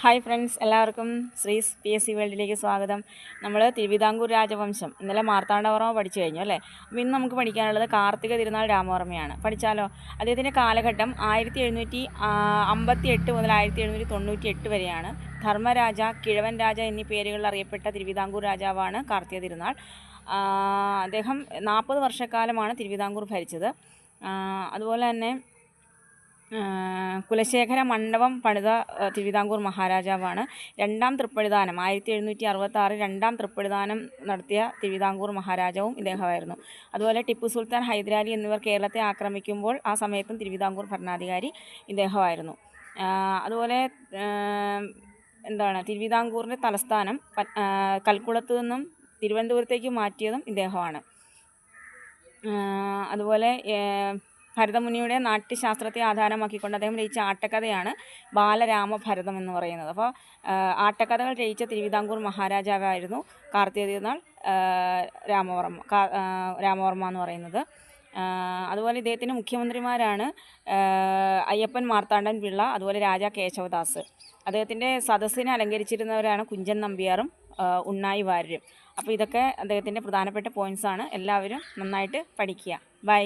Hi friends, എല്ലാവർക്കും ശ്രീസ് PSC വേൾഡിലേക്ക് സ്വാഗതം. നമ്മൾ തിരുവിതാംകൂർ രാജവംശം ഇന്നലെ മാർത്താണ്ഡവർമ്മ പഠിച്ചു കഴിഞ്ഞു അല്ലേ. അപ്പോൾ ഇന്ന് നമുക്ക് പഠിക്കാനുള്ളത് കാർത്തിക തിരുനാൾ രാമവർമ്മയാണ്. പഠിച്ചാലോ? അദ്ദേഹത്തിൻ്റെ കാലഘട്ടം 1758 മുതൽ 1798 വരെയാണ്. ധർമ്മരാജ, കിഴവൻ രാജ എന്നീ പേരുകളിൽ അറിയപ്പെട്ട തിരുവിതാംകൂർ രാജാവാണ് കാർത്തിക തിരുനാൾ. അദ്ദേഹം 40 വർഷക്കാലമാണ് തിരുവിതാംകൂർ ഭരിച്ചത്. അതുപോലെ തന്നെ കുലശേഖര മണ്ഡപം പണിത തിരുവിതാംകൂർ മഹാരാജാവാണ്. രണ്ടാം തൃപ്പടിദാനം 1766 രണ്ടാം തൃപ്പടിദാനം നടത്തിയ തിരുവിതാംകൂർ മഹാരാജാവും ഇദ്ദേഹമായിരുന്നു. അതുപോലെ ടിപ്പു സുൽത്താൻ, ഹൈദരാലി എന്നിവർ കേരളത്തെ ആക്രമിക്കുമ്പോൾ ആ സമയത്തും തിരുവിതാംകൂർ ഭരണാധികാരി ഇദ്ദേഹമായിരുന്നു. അതുപോലെ തിരുവിതാംകൂറിൻ്റെ തലസ്ഥാനം കൽക്കുളത്ത് നിന്നും തിരുവനന്തപുരത്തേക്ക് മാറ്റിയതും ഇദ്ദേഹമാണ്. അതുപോലെ ഭരതമുനിയുടെ നാട്യശാസ്ത്രത്തെ ആധാരമാക്കിക്കൊണ്ട് അദ്ദേഹം രചിച്ച ആട്ടക്കഥയാണ് ബാലരാമഭരതം എന്ന് പറയുന്നത്. അപ്പോൾ ആട്ടക്കഥകൾ രചിച്ച തിരുവിതാംകൂർ മഹാരാജാവായിരുന്നു കാർത്തിക തിരുനാൾ രാമവർമ്മ എന്ന് പറയുന്നത്. അതുപോലെ ഇദ്ദേഹത്തിൻ്റെ മുഖ്യമന്ത്രിമാരാണ് അയ്യപ്പൻ മാർത്താണ്ഡൻ പിള്ള, അതുപോലെ രാജാ കേശവദാസ്. അദ്ദേഹത്തിൻ്റെ സദസ്സിനെ അലങ്കരിച്ചിരുന്നവരാണ് കുഞ്ചൻ നമ്പ്യാറും ഉണ്ണായി വാര്യരും. അപ്പോൾ ഇതൊക്കെ അദ്ദേഹത്തിൻ്റെ പ്രധാനപ്പെട്ട പോയിൻറ്റ്സാണ്. എല്ലാവരും നന്നായിട്ട് പഠിക്കുക. ബൈ.